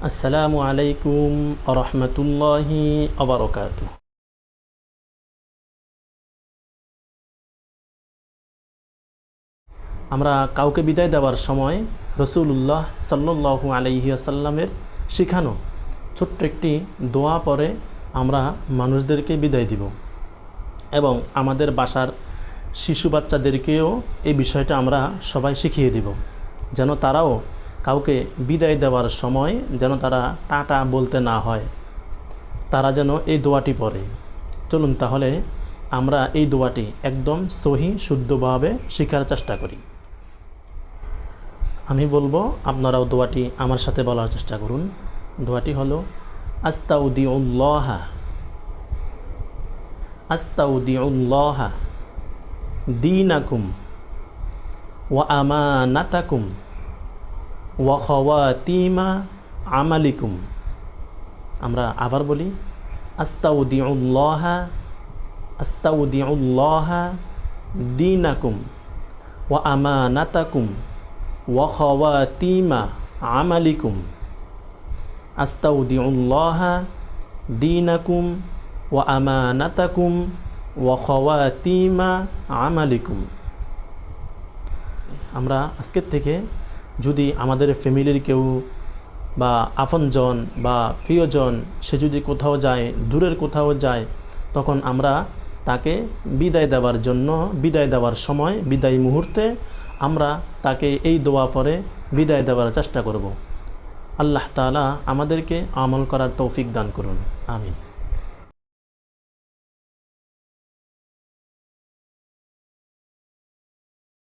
আসসালামু আলাইকুম ওয়া রাহমাতুল্লাহি ওয়া বারাকাতুহু। আমরা কাউকে বিদায় দেওয়ার সময় রাসূলুল্লাহ সাল্লাল্লাহু আলাইহি ওয়াসাল্লামের শেখানো ছোট্ট একটি দোয়া পড়ে আমরা মানুষদেরকে বিদায় দিব এবং আমাদের বাসার শিশু বাচ্চাদেরকেও এই বিষয়টা আমরা সবাই শিখিয়ে দিব, যেন তারাও কাউকে বিদায় দেওয়ার সময় যেন তারা টাটা বলতে না হয়, তারা যেন এই দোয়াটি পড়ে। চলুন তাহলে আমরা এই দোয়াটি একদম সহি শুদ্ধভাবে শেখার চেষ্টা করি। আমি বলবো, আপনারাও দোয়াটি আমার সাথে বলার চেষ্টা করুন। দোয়াটি হলো আস্তাউদিউল্লাহা আস্তাউদিউল্লাহা দীনাকুম ওয়া আমানাতাকুম ওয়া খাওয়াতিমা আমালিকুম। আমরা আবার বলি, আস্তাউদিউল্লাহা আস্তাউদিউল্লাহা দীনাকুম ওয়া আমানাতাকুম ওয়া খাওয়াতিমা আমালিকুম। আস্তাউদিউল্লাহা দীনাকুম ওয়া আমানাতাকুম ওয়া খাওয়াতিমা আমালিকুম। আমরা আজকের থেকে যদি আমাদের ফ্যামিলির কেউ বা আপনজন বা প্রিয়জন সে যদি কোথাও যায়, দূরের কোথাও যায়, তখন আমরা তাকে বিদায় দেওয়ার জন্য, বিদায় দেওয়ার সময়, বিদায় মুহূর্তে আমরা তাকে এই দোয়া পড়ে বিদায় দেওয়ার চেষ্টা করব। আল্লাহ তাআলা আমাদেরকে আমল করার তৌফিক দান করুন। আমিন।